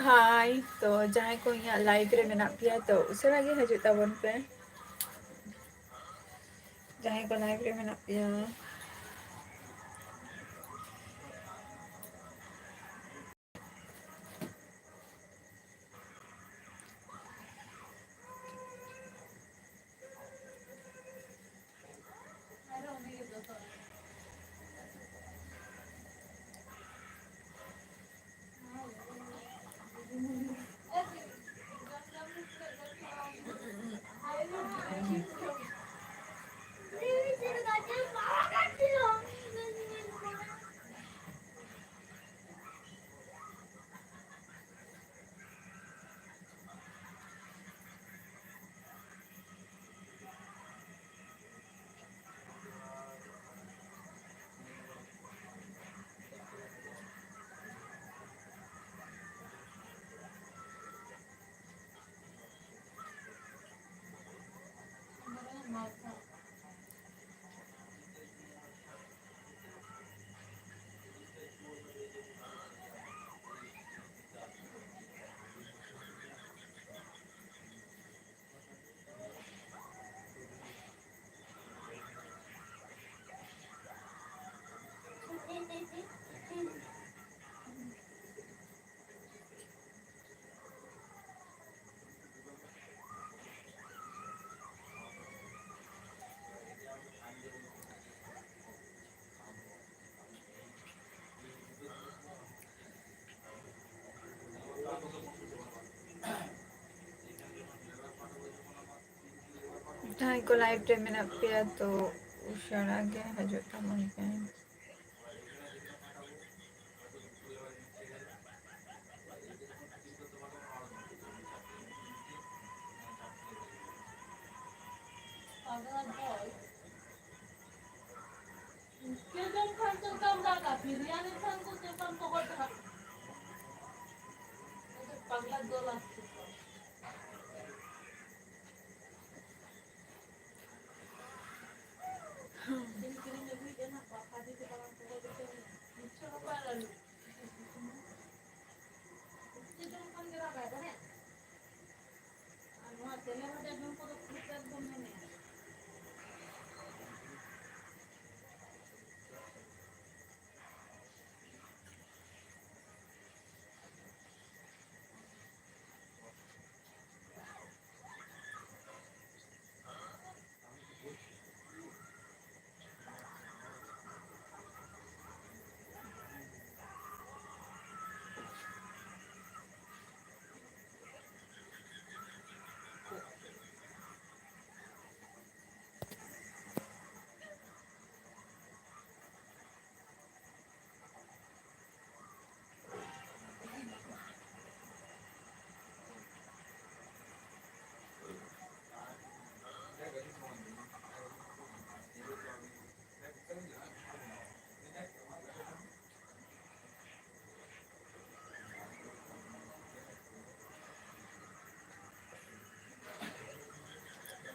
हाय तो जहाँ को यहाँ लाइव रे मेना पिया तो उसरा गे हजू ताबन पे जहाँ को लाइव रे मेना पिया जहाँ को लाइव रे मेना पिया तो उसरा गे हजू ताबन पे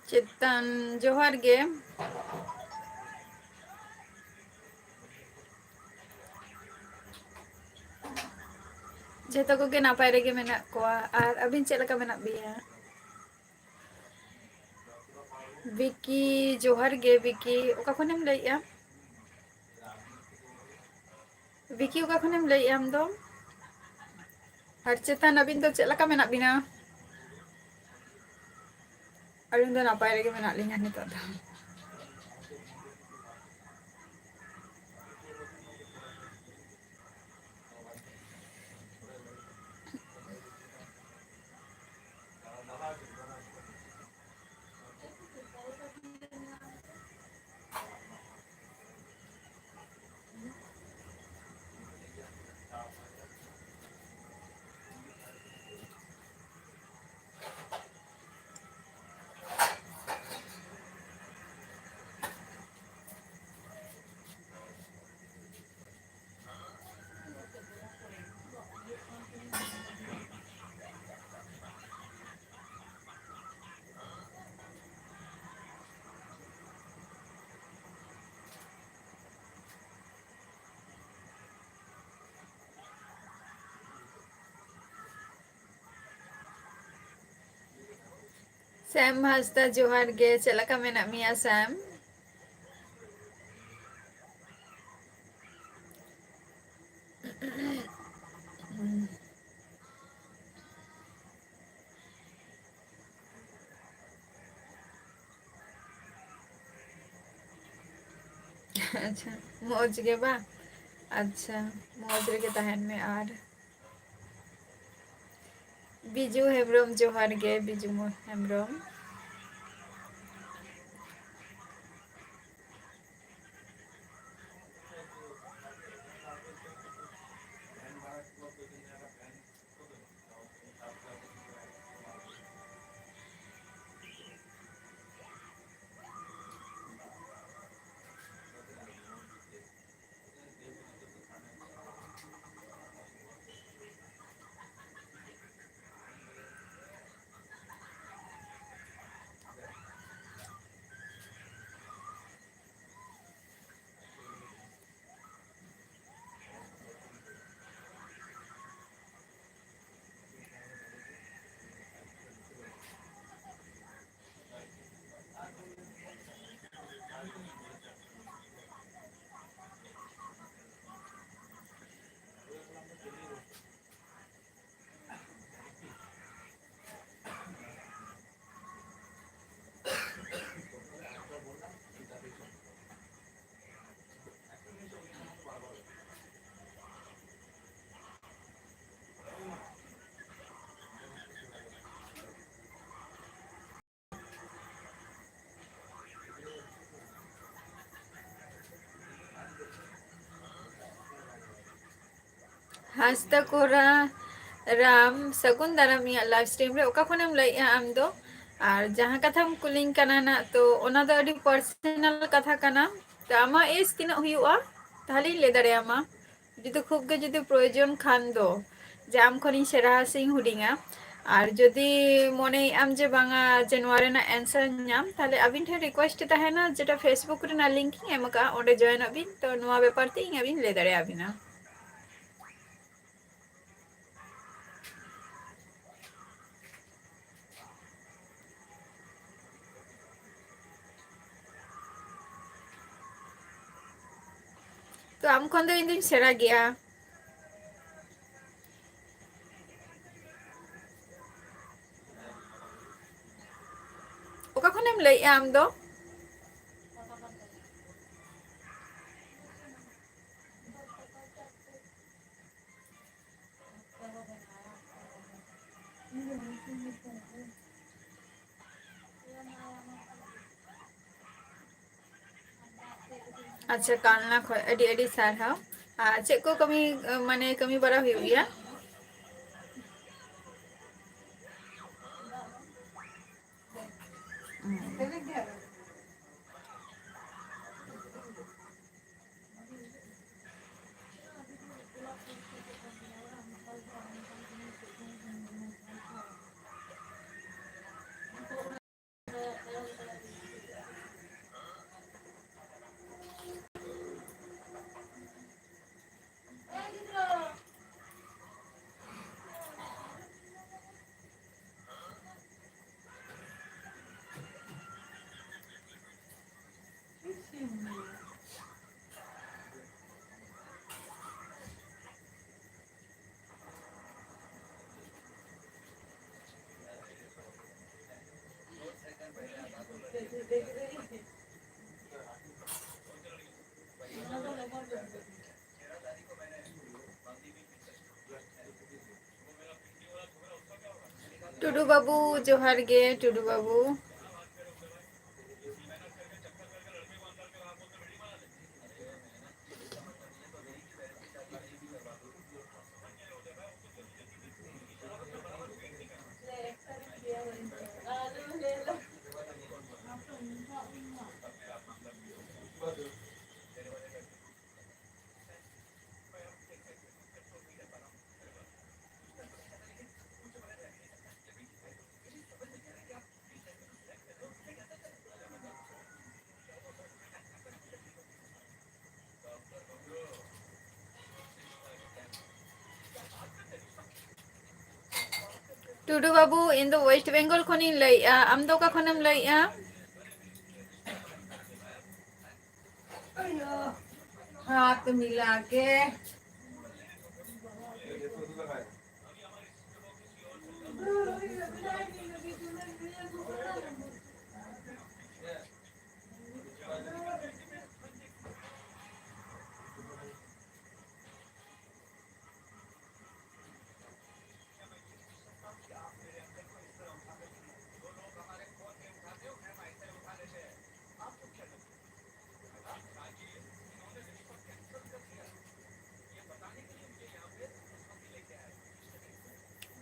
चेतन जोहार गे जेतो को के नापाय रे गे मेना कोआ और अबिन चेल का मेना बिया विकी जोहार गे विकी ओका खनेम लइया विकी ओका खनेम लइया हम दो और चेतन अबिन तो चेल का मेना बिना अबिन तो नापाय रे गे मेना लिंगा नितो दा सैम हासदा जोहार गे चलका मेना मिया सैम अच्छा मौज गे बा अच्छा मौज रे तहन में आर बिजू हेम्ब्रम जोहार गे बिजू हेम्ब्रम हासदा कोरा राम सगुन दाराम इया लाइव स्ट्रीम रे ओका खनेम लइया आम दो और जहाँ कथाम कुलिंग कना ना तो ओना दो अडी पर्सनल कथा कना तो आमा एज तिना हुयुआ ताहले ले दाड़े आमा जुदी खूब गे जुदी प्रयोजन खान दो जे आम खनी सेरा सिंग हुडिंगा और जदि मने आम जे बांगा जे नोआ रेना आंसर नाम ताहले अबिन ठे रिक्वेस्ट तहेना जेटा फेसबुक रेना लिंक एम का ओंडे जॉइन अबिन तो नोआ बेपार ते इन अबिन ले दाड़े आबिना तो आम खन दो इन दिन सेरा गया ओका खनेम लइया आम दो अच्छा कालना खय अडी अडी सारहाव चेक को कमी माने कमी बरा हुई गया टुडू बाबू जोहार गे टुडू बाबू टुडू बाबू इन दो वेस्ट बेंगल खनिन लइया आम दो का खनम लइया हाथ मिला के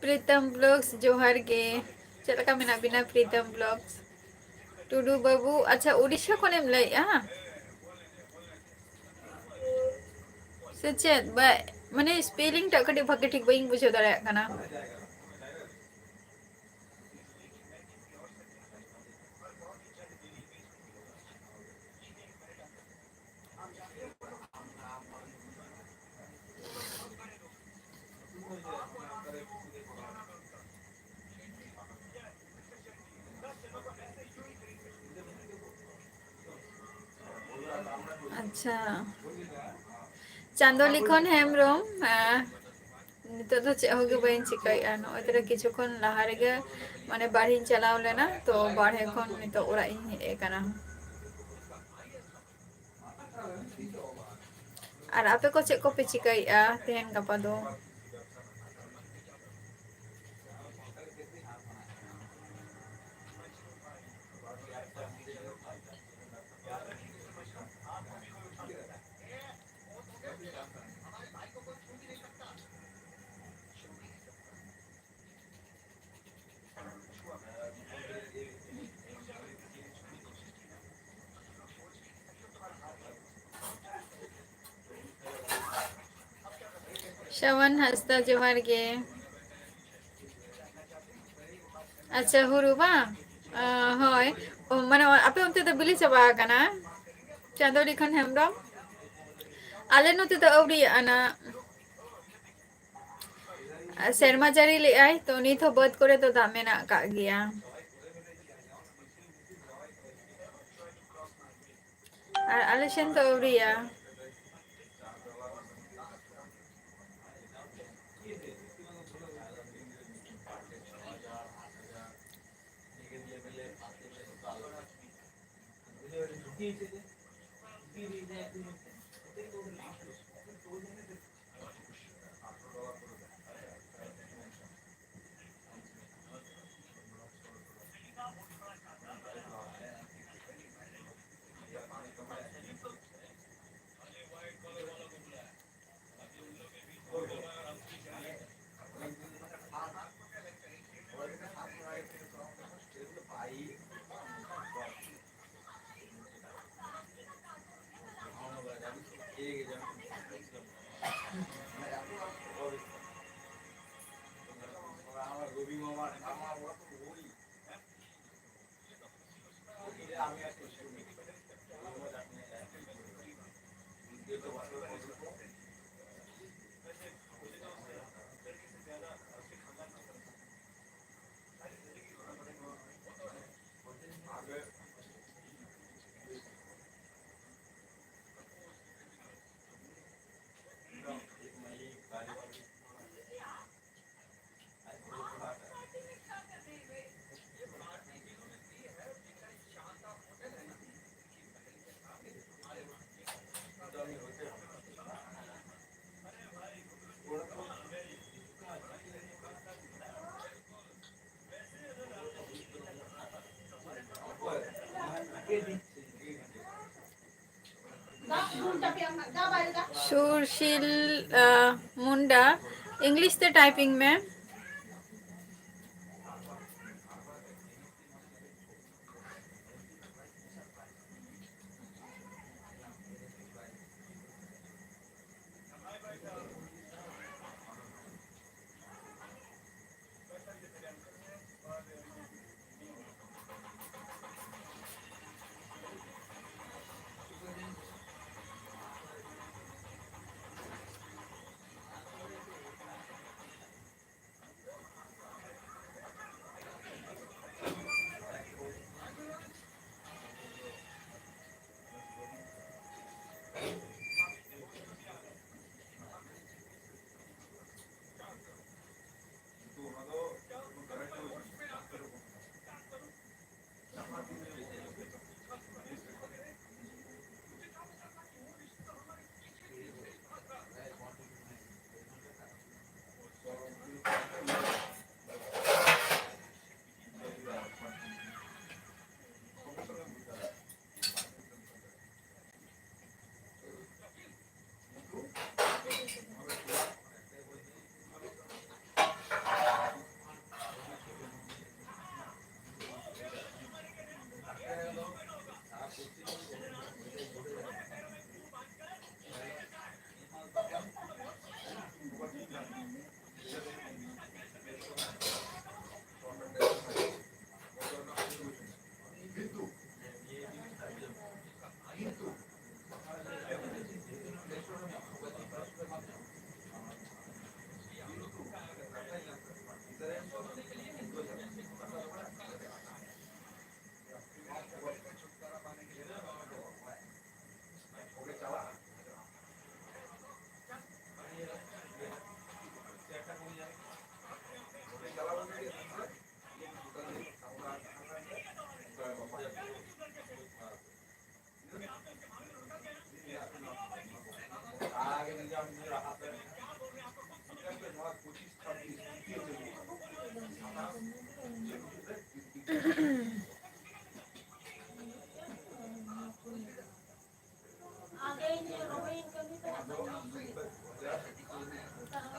प्रीतम ब्लॉग्स जोहर गे चल का मेना बिना प्रीतम ब्लॉग्स टुडू बाबू अच्छा उड़ीसा खनेम लइया से चेद माने स्पेलिंग टा कटी भागे ठीक बइंग बुझे दाड़ा कना अच्छा चांदो लिखन हेमरम नितो तो चे होगे बइन चिकाया नो इतरे किछुखन लहा रेगे माने बाढ़ी चलाव लेना तो बाढ़े खन नितो ओड़ा इन हे कना और आपे को चे को पे चिकाया तेहन गपा दो श्रवण हंसदा जोहार गे अच्छा हुरुबा होय माने आपे उनते तो बिली चबा कना चांदो लिखन हेमरम आले नोते तो अवरी आना सेरमा जारी ले आई तो नित हो बद करे तो दामे ना का गया और आले सेन तो अवरिया सुशील मुंडा इंग्लिश से टाइपिंग में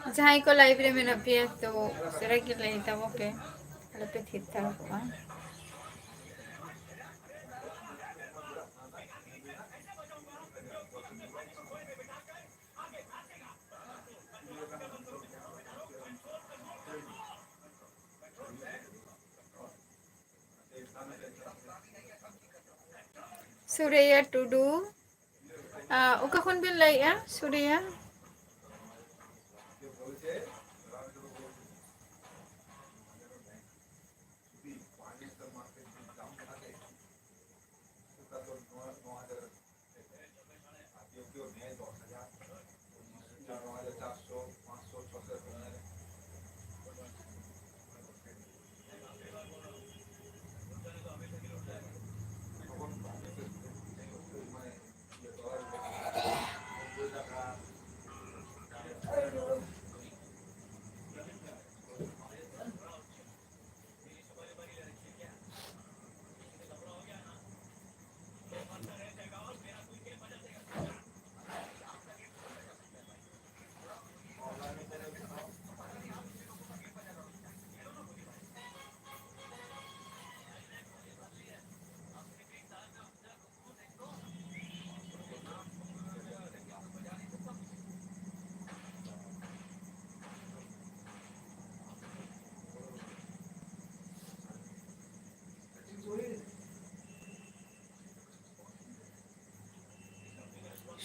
जहाँ को लाइव रे मेना पे तो उसे के लिए तब पे अरे पे ठीक था को सूर्या टुडू ओका खन बिन लाइया सूर्या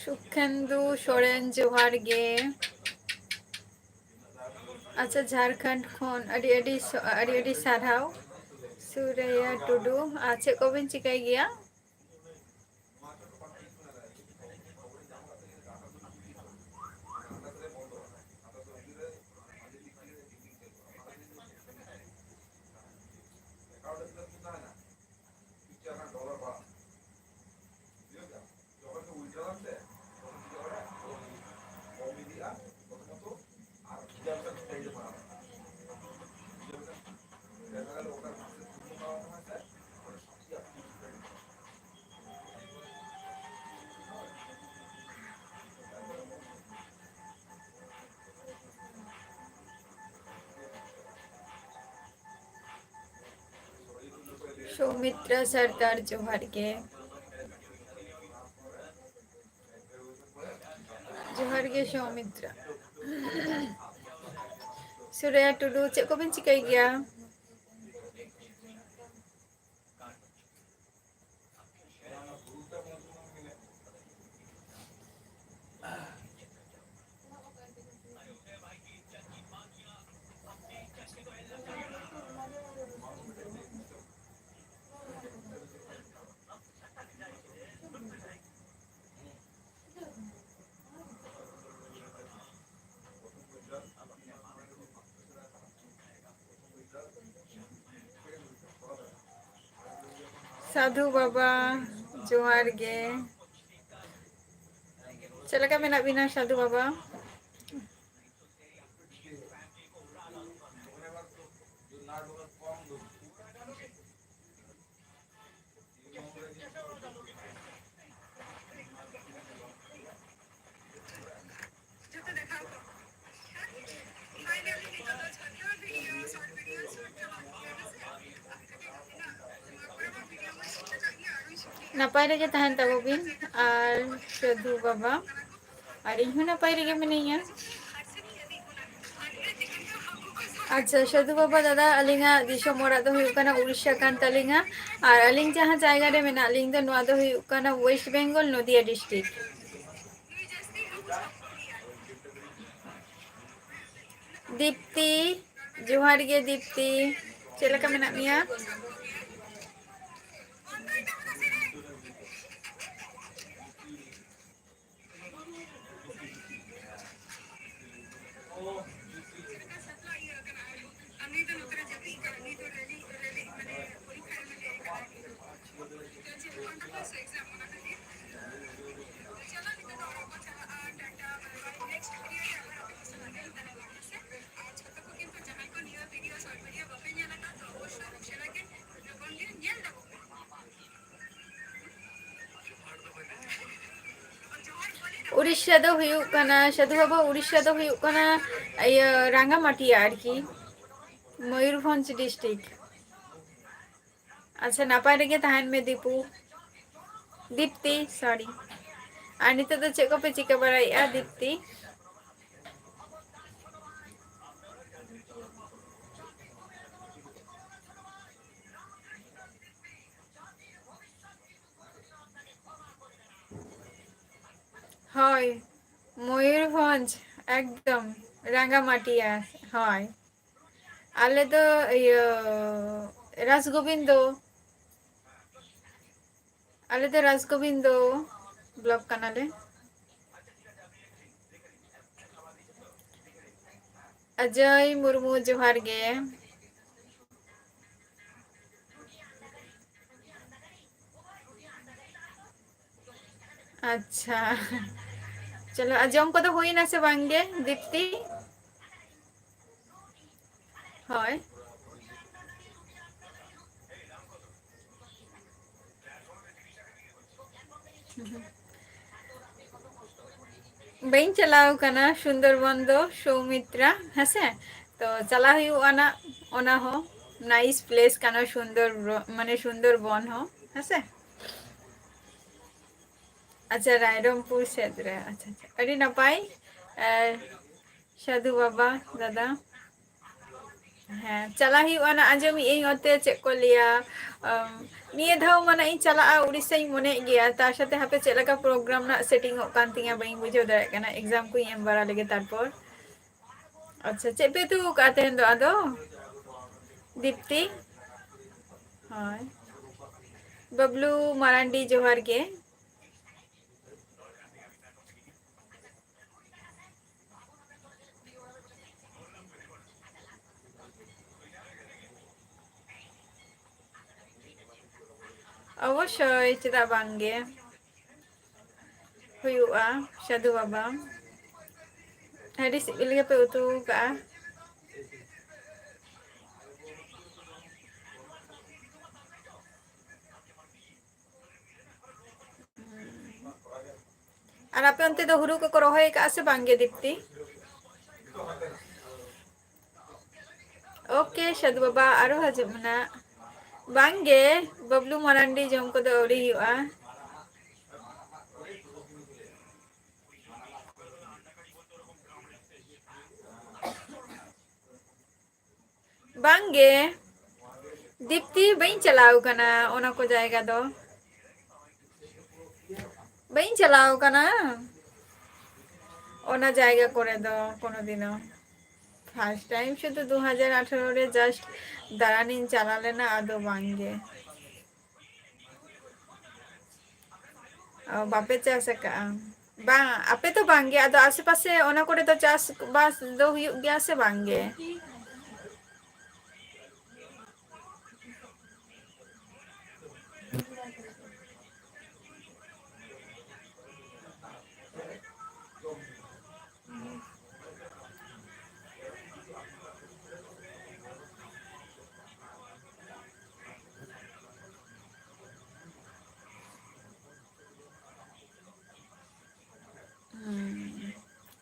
सुखेंदु सोरेन जोहार गे अच्छा झारखंड खन अड़ी साराव सूर्या टुडू चे को बिन चिकाई गया सौमित्रा सरदार जोहार गे सौमित्रा सूर्या टुडू चे को बिन चिकाई गया साधु बाबा जोहार गे चलका मेना बिना साधु बाबा नपाय रगे तहन तब बिन और साधु बाबा और इन नपाय रगे मिनिया अच्छा साधु बाबा दादा अलिंगा दिसम मोरा दो हुयु कना उड़ीसा कान तलिंगा और अलिंग जहां जायगा रे मेना अलिंग दो नोआ दो हुयु कना वेस्ट बेंगल नदिया डिस्ट्रिक्ट दीप्ति जोहार गे दीप्ति चलका मेना मिया उड़ीसा दो हुयुग कना साधु बाबा उड़ीसा दो हुयुग कना इया रांगामाटिया आरकी मयूरभंज डिस्ट्रिक्ट। अच्छा नापाय रेगे तहन में दीपू दीप्ति सॉरी आ नितो तो चेक को पे चिका बराइया दीप्ति হয় ময়ূরভঞ্জ একদম রাঙ্গামাটিয়া হয় আলে তো রাজগোবিন্দ আলে তো রাজগোবিন্দ ব্লক কানালে अजय मुर्मू जोहार गे अच्छा चलो अजम को तो हुई ना से बांगे दीप्ति হয় बई चलाव कना सुंदरबन दो सौमित्रा हसे तो चला हुआ ना ओना हो नाइस प्लेस कना सुंदर माने सुंदरबन हो हसे अच्छा रायरमपुर सेद्रे अच्छा अच्छा अड़ी नपाई साधु बाबा दादा हाँ चला हुआ ना आजम इन ओते चेक को लिया निये धाव माने इन चला उड़ीसा इन मने गया तार साथे हापे चेक लगा प्रोग्राम ना सेटिंग कान तिंगा बई बुझो दाड़े कना एग्जाम को एम बारा लेगे तारपर अच्छा चेक पे तू काते दो आदो दीप्ति हाय बबलू मारांडी जोहार के अवश्य चेदा बांगे हुआ साधु बाबा हरी सिबिल गे पे उतु का और आपे अंते दो हुरु को रोहय का से बांगे दीप्ति ओके साधु बाबा आरो हजुमना बांगे बबलू मरांडी जम को दो औरी हुआ बांगे दीप्ति बई चलाव कना ओना को जाएगा दो बई चलाव कना ओना जाएगा करे दो कोनो दिनो फार्स्ट टाइम शुद्ध 2018 रे जस्ट दारानिन चला लेना आदो बांगे बापे चास का बा आपे तो बांगे आदो आसे पासे ओना करे तो चास बास दो हुयुग गया से बांगे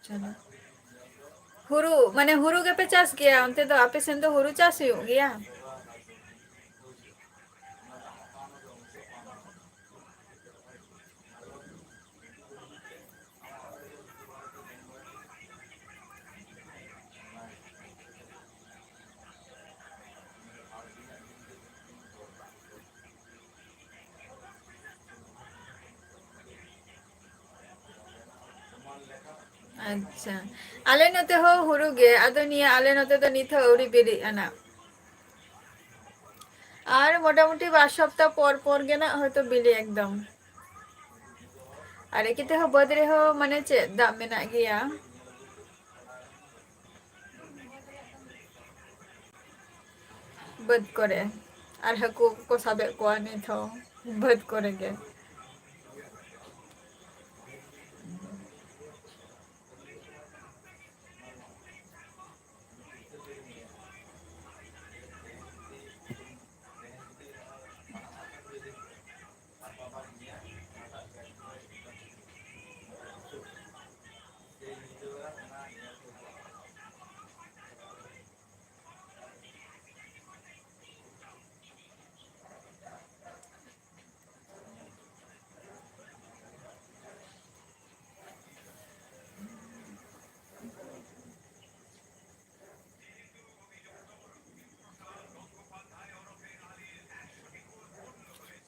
चलो हुरु माने हुरु के पे चास गया उनते तो आपे सेन तो हुरु चास हो गया अच्छा आले नते हो हुरु गे आदो निया आले नते तो निथ औरी बेरी आना और मोटामुटी 5 सप्ताह पर गे ना हयतो बिली एकदम अरे किते हो बदरे हो माने चे दाम मेना गया बद करे और हकु को साबे को निथ बद करे गे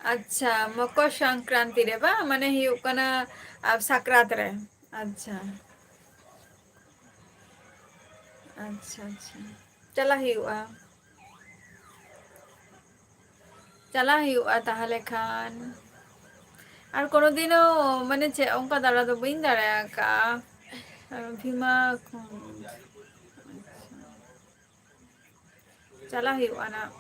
अच्छा मकर संक्रांति रे बा माने हुयुग कना अब साकरात रे। अच्छा अच्छा अच्छा चला हुयुगा चला हुयुगा ताहले खान और कोनो दिनो माने चे onka दाड़ा तो बइन दाड़ा का भीमा चला हुयुगा ना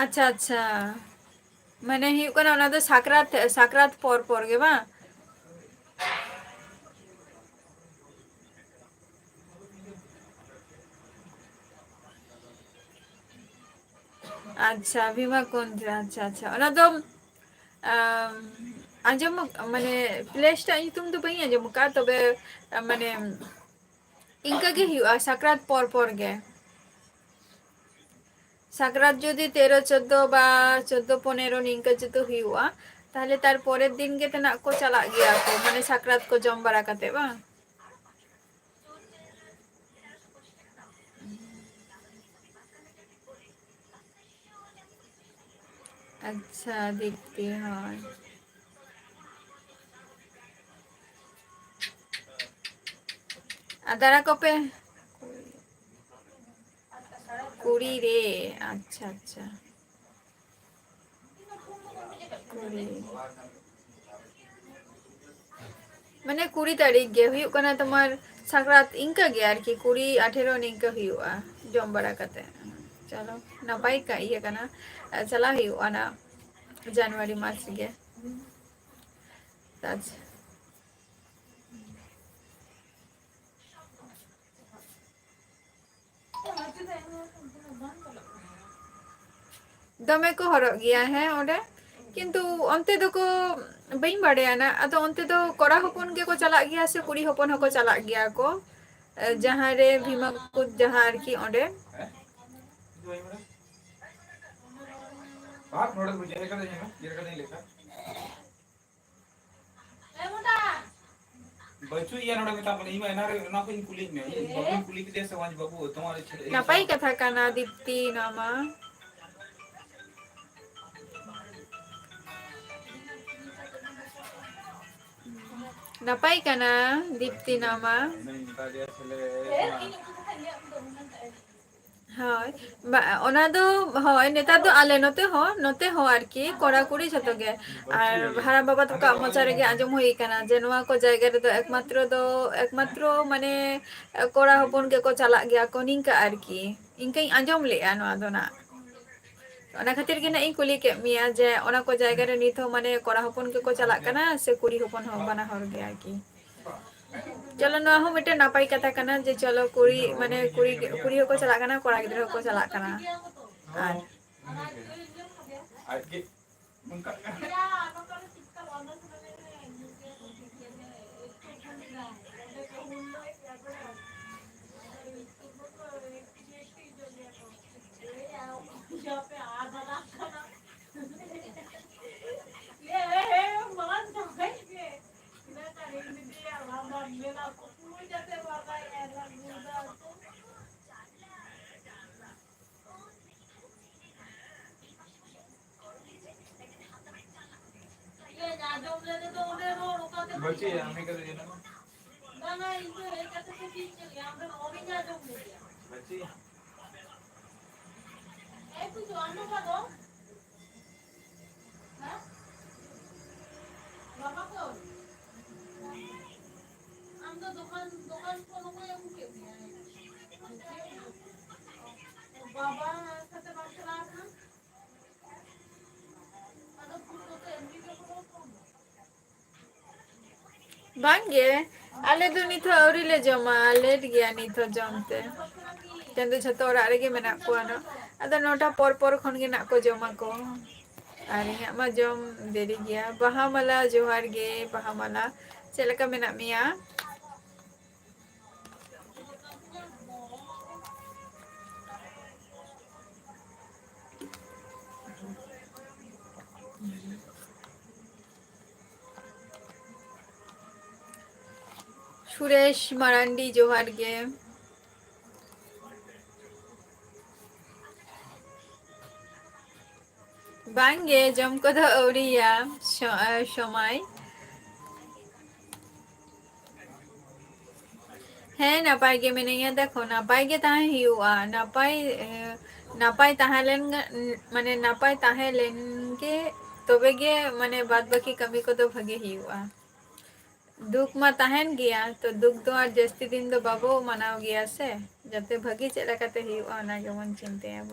अच्छा अच्छा माने हुयुग कना ओना दो साकरात साकरात por गे बा अच्छा भीमा कुंड अच्छा अच्छा ओना दो आंजम माने प्लेस टा तुम तो बई आंजम का तबे माने इनका गे हुयुगा साकरात por गे সাকরাত যদি 13 14 বা 14 15 নিংকা যদি হুᱭᱩᱜᱼᱟ তাহলে তার পরের দিন গে তেনা को চালাক গিয়া को মানে সাকরাত को জম বাড়া কাতে বা अच्छा दीप्ति हाँ दारा को पे कुड़ी रे अच्छा अच्छा कुड़ी माने 20 तारीख गे हुयुग कना तुम्हार साकरात इनका गे आर की 20 18 निंका हुयुगआ जम बड़ा कते चलो नपाई का ये कना चला हुयुगआ ना जनवरी मास गे ताज दमे को हरक गया है ओडे किंतु अंते दो को बई बड़े ना अतो अंते दो कोड़ा हपन के को चला गया से कुड़ी हपन हको चला गया को जहाँ रे भीमा कुद जहाँ आर की ओडे बच्चू या नोडे मेता मने इमा एनारे ना को कुली में बाबू कुली के देश वाज बाबू तुम्हारे छे नापाई कथा काना दीप्ति नामा नापाई काना दीप्ति नामा हाँ ओना दो हाँ नेता दो आले नोते हो आर की कोड़ा कुड़ी जतो गे और हारा बाबा तो का मोचा रे गे आंजम होई काना जे नोवा को जायगा रे दो एकमात्र माने कोड़ा हपन के को चला गया को निंका आर की इनका आंजम लेआ नोवा दो ना ओना खातिर के ना इन कुली के मिया जे ओना को जायगा रे नित हो माने कोड़ा हपन के को चला काना से कुड़ी हपन हो बना हर गया की चलो ना हो मिटे नापाई कथा कना जे चलो कुड़ी माने कुड़ी को चला कना कोड़ा गिद्रा को चला कना आर বলছি আমি কত জানো না না এই তো এই কথা তো ঠিক চলে আমরা অভিজ্ঞতা যোগ নিয়ে বলছি এই তুই অন্য পাবো হ্যাঁ বাবা তো আমরা দোকান দোকান কোনো করে উঠে বাবা সাথে বাচ্চা রাখা আর পুরো তো এমনি তো Bangge, ale do nito auri le joma, ale dia nito jomte. Tentu jhato orang lagi menak ko ano. Ada nota por khon ge nak ko joma ko. Ari ma jom deri gya. Bahamala johar ge, bahamala. Chelaka menak mia. Suresh Marandi johar ge. Bangge jom ko do auri ya. Shomai. হ্যাঁ নাপাই গে মেনে দেখো নাপাই গে তাহে হিউয়া নাপাই নাপাই তাহলেন মানে নাপাই তাহলেন গে তবে গে মানে বাদ বাকি কমি को तो भगे हिउआ दुख मा ताहन गया तो दुख तो और जस्ती दिन तो बाबो मनाव गया से जते भगी चला कते हिउआ ना के मन चिंते हैं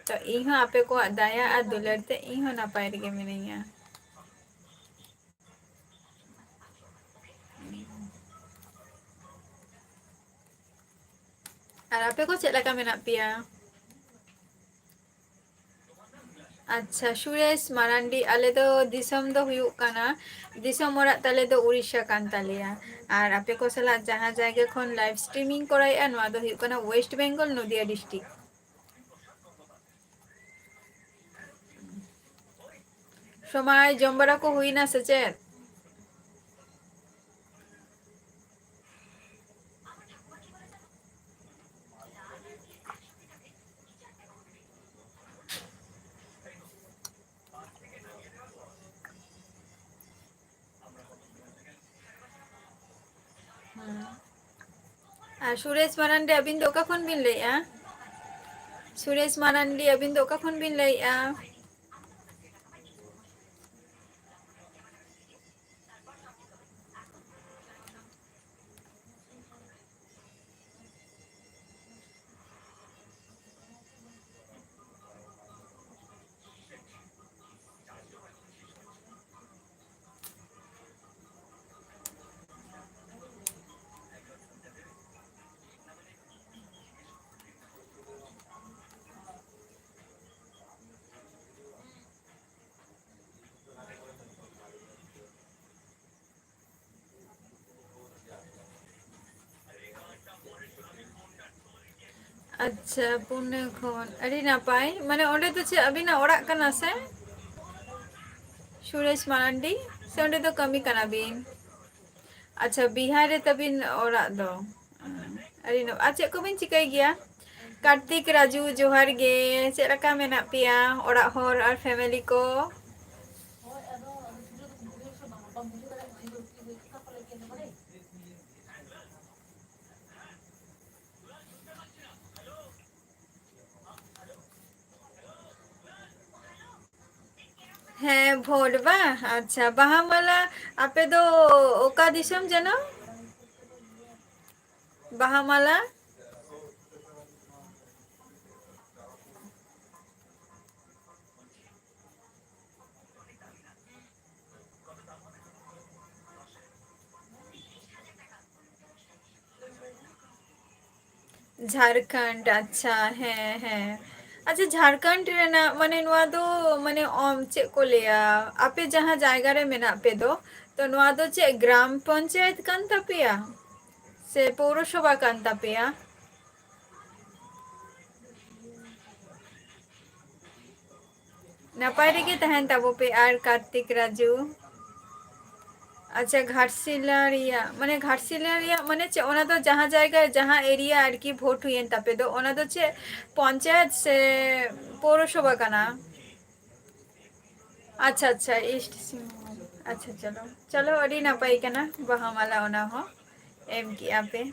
तो इहो आपे को दया आ दुलरते इहो नापाई गे मेने আর আপে को चला का मेना पिया अच्छा सुरेश मारांडी आले तो दिसम दो हुयुक काना दिसम ओरा ताले दो उड़ीसा कान तालेया और आपे को सला जहां जायगा खन लाइव स्ट्रीमिंग कराया नवा दो हुयुक काना वेस्ट बेंगल नदिया डिस्ट्रिक्ट समय जमबरा को हुई ना सचेत सुरेश मारांडी अबिन दो का खन बिन लेया सुरेश मारांडी अबिन दो का खन बिन लेया अच्छा पुणे खन अड़ी नापाय माने ओंडे तो चे अभी ना ओड़ा कना से सुरेश मारांडी से ओंडे तो कमी कना बिन अच्छा बिहार रे तबिन ओड़ा दो अड़ी ना अच्छा को बिन चिकाई गया कार्तिक राजू जोहार गे चेलका मेना पिया ओड़ा होर और फैमिली को হ্যাঁ ভোট বা আচ্ছা বাহামালা আপে তো ওকা দিসম যেন বাহামালা झारखंड अच्छा है अच्छा झारखंड रेना माने नुआ दो माने चे को लिया आपे जहाँ जायगा रे मेना पे दो तो नुआ दो चे ग्राम पंचायत कान तापिया से पौरसभा कान तापिया नापाय रे तहन ताबो पे आर कार्तिक राजू अच्छा घाटशिला रिया माने घाटशिला रिया माने चे ओना दो जहाँ जायगा जहाँ एरिया आर की भोट हुई तापे दो ओना दो चे पंचायत से पौरसभा काना अच्छा अच्छा ईस्ट सिंह अच्छा चलो चलो अड़ी नपाई कना बाहा माला ओना हो एम की आपे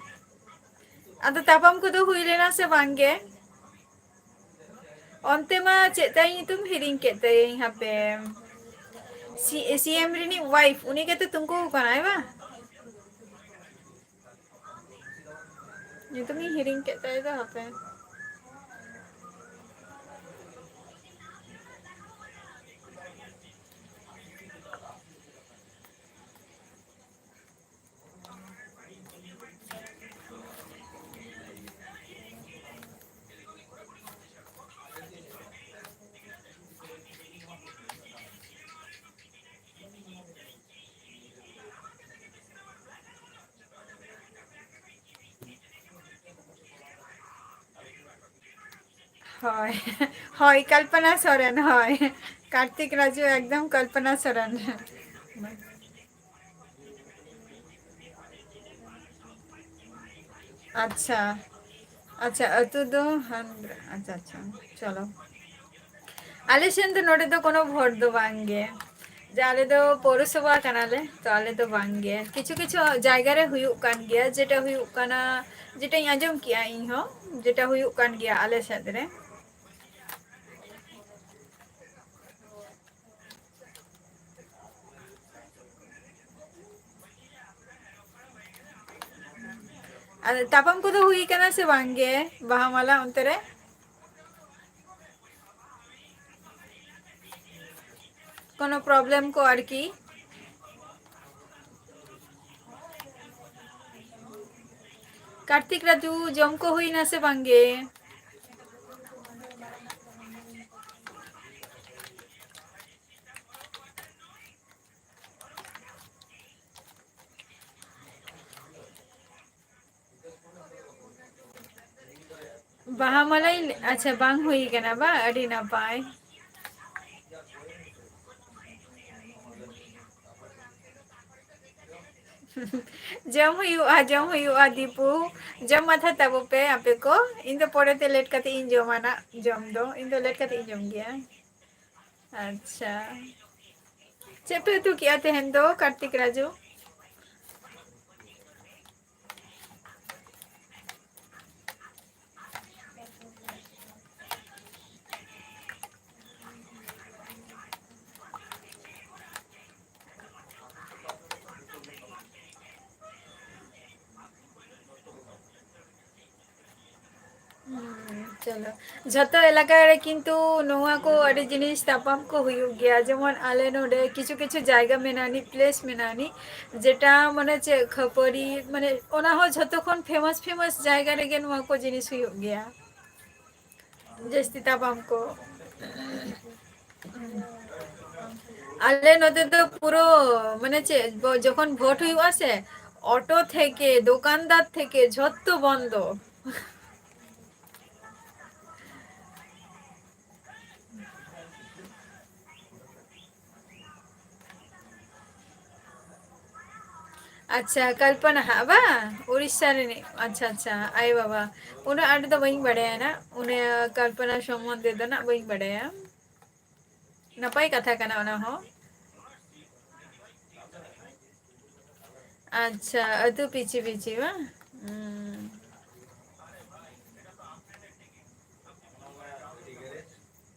अदो तापम को दो हुई लेना से बांगे onte ma cek tay nyutum hiring ke tay hape CM rini wife uni kata tungku kan ay ba nyutum hiring ke tay do hape হয় হয় कल्पना सोरेन হয় कार्तिक राजू एकदम कल्पना सोरेन अच्छा अच्छा अतु दो अच्छा अच्छा चलो आले सेन तो नोडे तो कोनो भोट दो बांगे जे आले दो पौरसभा कानाले तो आले दो बांगे किछु किछु जायगा रे हुयुक कान गया जेटा हुयुक काना जेटा आंजम किया इन हो जेटा हुयुक कान गया आले सेद रे तापम को तो हुई कना से बांगे बाहामाला अंतरे कोनो प्रॉब्लम को आर की कार्तिक राजू जम को हुई ना से बांगे बाहामाला अच्छा बांग हुई कना बा अड़ी ना पाए जम हुआ दीपू जम माथा तब पे आपे को इन तो पड़े ते लेट कते इन जमाना जम दो इन तो लेट कते इन जम गया अच्छा चेपे तू क्या तेहन दो कार्तिक राजू चलो जतो एलाका रे किंतु नोआ को अड़ी जिनिस तापाम को हुयुग गया जेमन आले नोडे किछु किछु जायगा मेनानी प्लेस मेनानी जेटा माने चे खपरी माने ओना हो जतो खन फेमस फेमस जायगा रे गे नोआ को जिनिस हुयुग गया जस्ती तापाम को आले नोते तो पुरो माने चे যখন ভোট हुयुग आसे অটো থেকে দোকানদার থেকে যত বন্ধ अच्छा कल्पना हाँ बा उड़ीसा रे अच्छा अच्छा आई बाबा उन्हें आटे तो वहीं बड़े हैं ना उन्हें कल्पना सम्बन्ध दो ना वहीं बड़े हैं नपाई कथा कना ना हो अच्छा अतु पीछे पीछे वा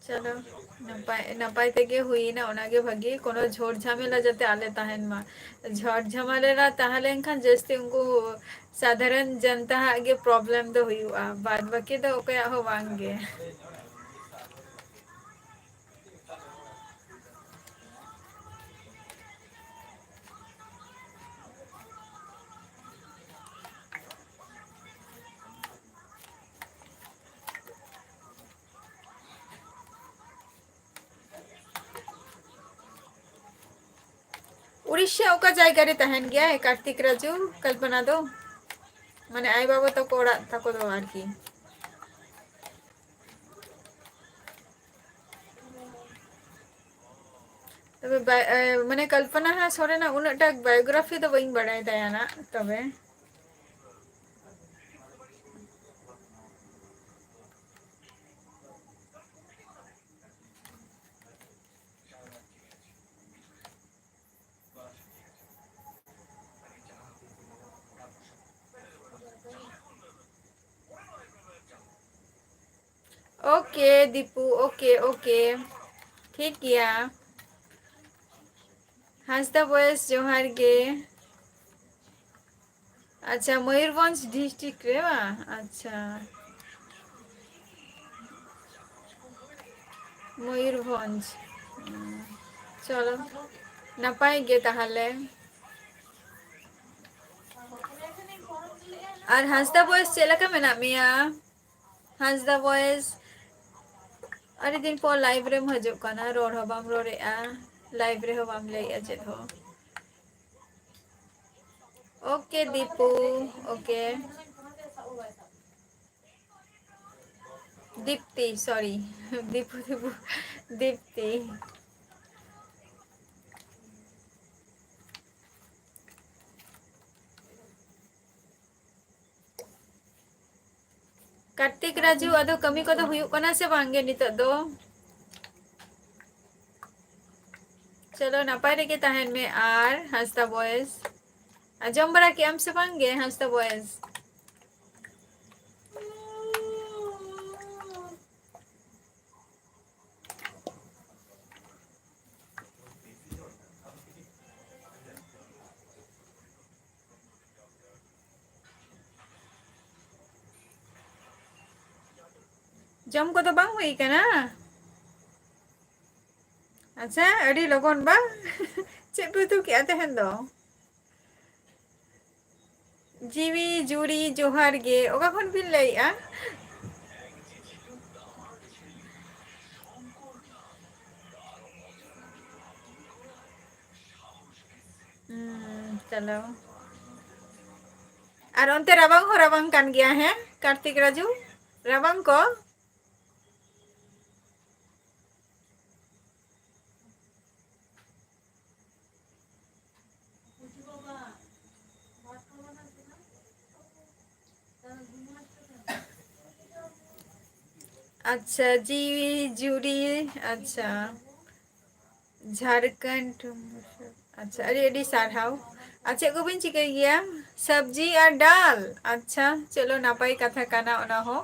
चलो नपाई नपाई तेगे हुई ना ओनागे भागी कोनो झोर झमेला जाते आले ताहेन मा झोर झमेला ताहले खान जस्ती उनको साधारण जनता आगे प्रॉब्लम तो हुई बाद बाकी तो ओके हो वांगे उड़ीसा ओका जायगा रे तहन गया है कार्तिक राजू कल्पना दो माने आई बाबा तो कोड़ा तको दो आर की तबे माने कल्पना हा सोरे ना उनटा बायोग्राफी तो वहीं बढ़ाई दया ना तबे ओके दीपू, ओके ओके, ठीक गया। हांसदा बॉयज जोहार गे। अच्छा मयूरभंज डिस्ट्रिक्ट रे बा, अच्छा मयूरभंज। चलो नपाय गे ताहले। और हांसदा बॉयज चेलका मेना मिया? हांसदा बॉयज अरे दिन पर लाइव रे हजू कना, रोड हो बाम रोडेआ, लाइव रे हो बाम लैया चेद हो। Okay Deepu, okay Deepti, sorry Deepu Deepu, Deepti. Kartik Raju अदो कमी को दो हुयुक कना से बांगे नितोग दो? चलो नपाय रेगे ताहेन में। आर हांसदा बॉयज आजम बड़ा के से बांगे हांसदा बॉयज? जम को तो बांग हुई कना? अच्छा अड़ी लगन बा चेप तो क्या तहन दो? जीवी जुड़ी जोहार गे, ओका खन बिन लैया? चलो और अंते रबांग हो रबांग कान गया है कार्तिक राजू रबांग को? अच्छा जीवी जुड़ी, अच्छा झारखंड। अच्छा अरे अड़ी सारहाव। अच्छा को बिन चिकाई गया? सब्जी और दाल, अच्छा चलो नापाई कथा काना ओना हो।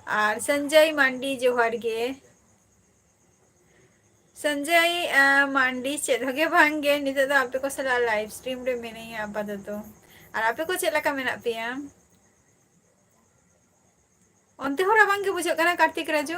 और संजय मांडी जोहार गे। संजय मांडी चेद होगे भांगे नितो दो आपे को सला लाइव स्ट्रीम रे मेने आपाततो। और आपे को चेद लका मेना पेया? अंते हो राबांग गे बुझो कना कार्तिक राजू?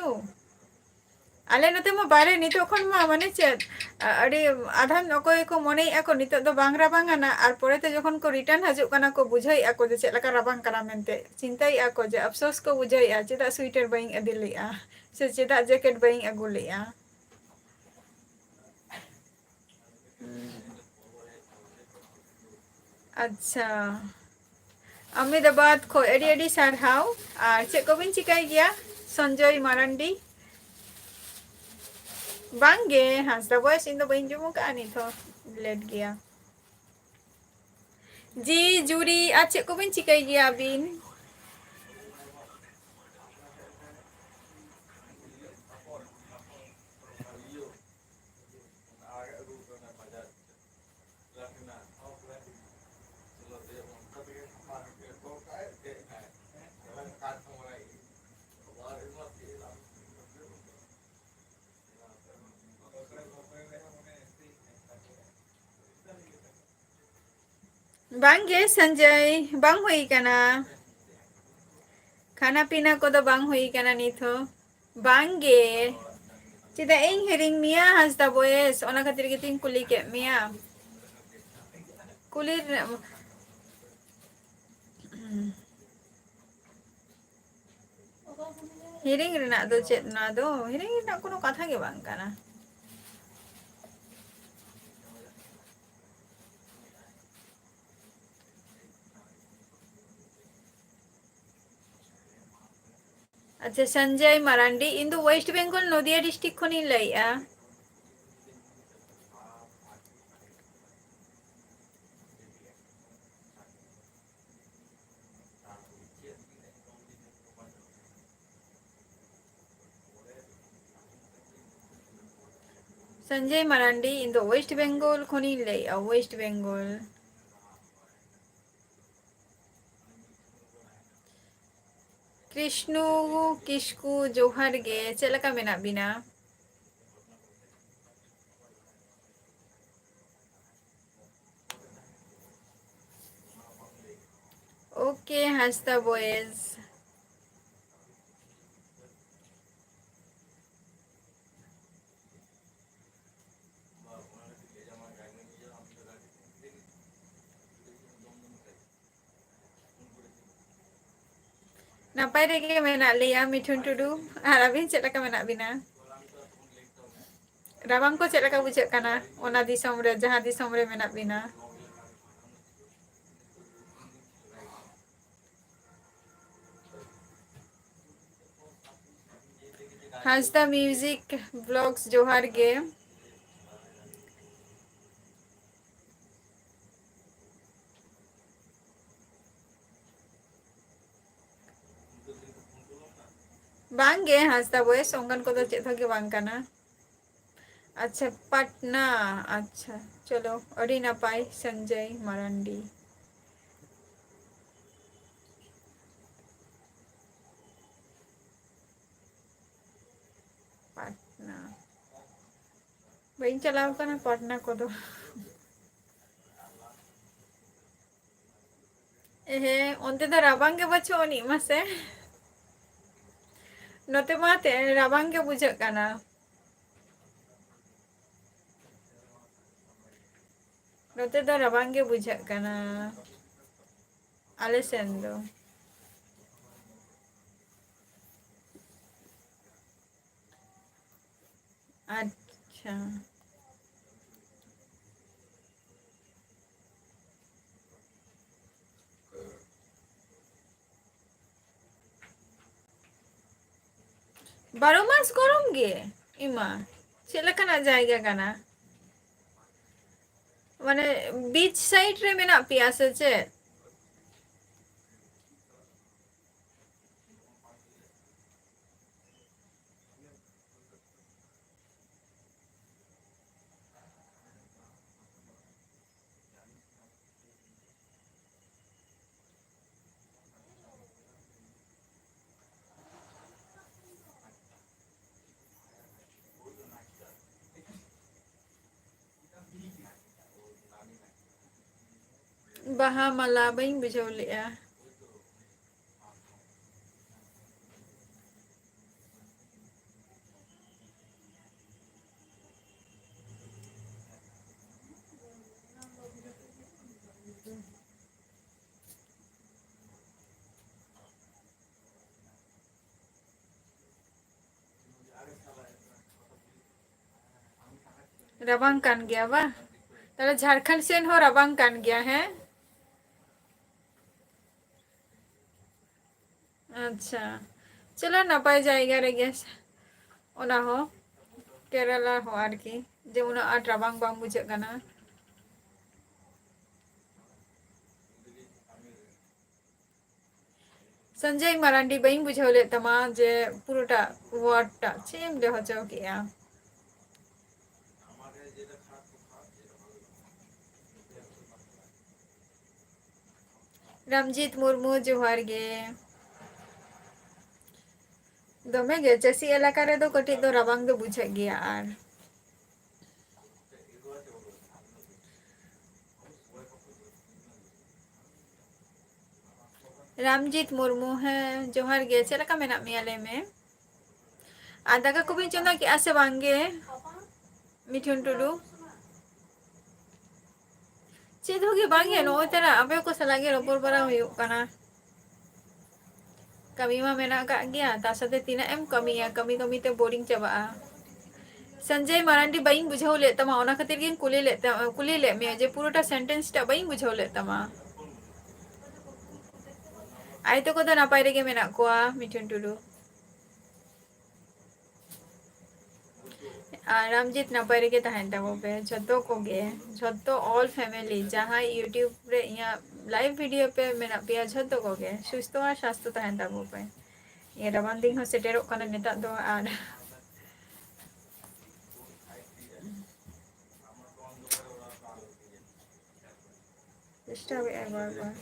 आले नते मा बारे नितो खन मा माने चेद अड़ी आधान अकोय को मने ako नितो दो बांग राबांग ना और पोरेते जखन को रिटर्न हजू कना को बुझाई ako जे चेद लका राबांग कना मेनते चिंताई ako जे अफसोस को बुझाई चेदा स्वेटर बाइंग अदिलेआ से चेदा जैकेट बाइंग अगुलेआ। अच्छा अहमदाबाद खो एडी एडी सारहाव। और चेक को बिन चिकाई गया संजय मारांडी? बांगे हांसदा बॉयज इन दो बइन जुमो का नहीं थो लेट गया। जी जुड़ी आज चेक को बिन चिकाई गया बिन? बांगे संजय बांग हुई कना? खाना पीना को तो बांग हुई कना नहीं थो? बांगे चेदा इन हेरिंग मिया हांसदा बॉयज ओना खातिर के तिन कुली के मिया कुली हिरिंग रेना दो चेद ना दो हिरिंग रेना कोनो कथा के बांग कना। अच्छा संजय मारांडी इन दो वेस्ट बेंगल नदिया डिस्ट्रिक्ट खनि लैया। संजय मारांडी इन दो वेस्ट बेंगल खनि लैया वेस्ट बेंगल। ᱵᱤᱥᱱᱩ ᱠᱤᱥᱠᱩ ᱡᱚᱦᱟᱨ ᱜᱮ, ᱪᱮᱫ ᱞᱮᱠᱟ ᱢᱮᱱᱟᱜ ᱵᱤᱱᱟ? Okay Hansda boys. नापाय रेगे मेना लिया मिठुन टुडू और अबिन चेक लका मेना बिना? राबांग को चेक लका बुझे काना ओना दिसम रे जहां दिसम रे मेना बिना? हांसदा म्यूजिक ब्लॉग्स जोहार गे। बांगे हांसदा बॉयज ओंगन को तो चेक होगे बांग काना। अच्छा पटना, अच्छा चलो अड़ी नापाय संजय मरांडी। पटना बइन चलाव काना पटना को दो। एहे ओंते तो राबांग के बच्चो ओनी मसे नोते माते राबांग के बुझे काना। नोते तो राबांग के बुझे काना आले सेन दो। अच्छा 12 मास गरम गे इमा चेक लेकाना जायगा काना माने बीच साइड रे मेना पिया से चेक? बाहा माला बइन बुझाव लेआ। रबांग कान गया बा ताले झारखंड सेन हो रबांग कान गया है। अच्छा चलो नपाय जायगा रे गैस ओना हो केरला हो आरकी जे उना आट रबांग बांग बुझे काना। संजय मरांडी बइन बुझाव ले तमा जे पुरोटा वर्ड टा चेम ले होचो केया। रामजीत मुर्मू जोहार गे। दमे गे चसी इलाका रे दो कटी दो रबांग दो बुझे गया आर रामजीत मुर्मू है जोहार गे चेक लका मेना मिया ले में? आ दाका को बिन चंदा के आसे बांगे मिठुन टुडू चेद होगे बांगे नो तेरा अबे को सलागे रोपर बरा हुयुग काना। कमी मा मेना का गया ता साथे तीना एम कमिया कमी कमी ते बोरिंग चबा। संजय मरांडी बइन बुझाव ले तमा ओना खातिर गिन कुली ले मे जे पुरोटा सेंटेंस टा बइन बुझाव ले तमा। आइतो को तो नापाय रेगे मेना कोआ मिठुन टुडू रामजीत नापाय रेगे तहन तबो पे झतो कोगे झतो ऑल फैमिली जहां यूट्यूब रे या लाइव वीडियो पे मेना पिया झतो कोगे सुस्तो और स्वास्थ्य तहन तबो पे ये रबान दिन हो सेटेरो काना नेता दो आर चेष्टा बार बार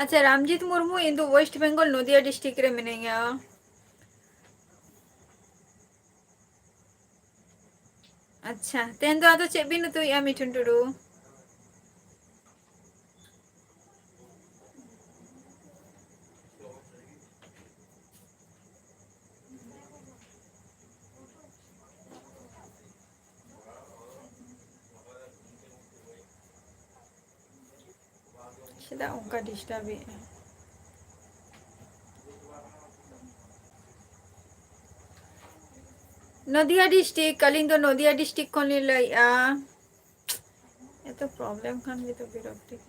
अच्छा रामजीत मुर्मू इन दो वेस्ट बंगाल नदिया डिस्ट्रिक्ट रे मिनेगा। अच्छा तेन दो आदो चेक बिन तो या मिठुन टुडू। चेदा उनका डिस्टर्ब है। नदिया डिस्ट्रिक्ट कलिंग दो नदिया डिस्ट्रिक्ट को ले लइया। ये तो प्रॉब्लम खान भी तो बिरक्ति।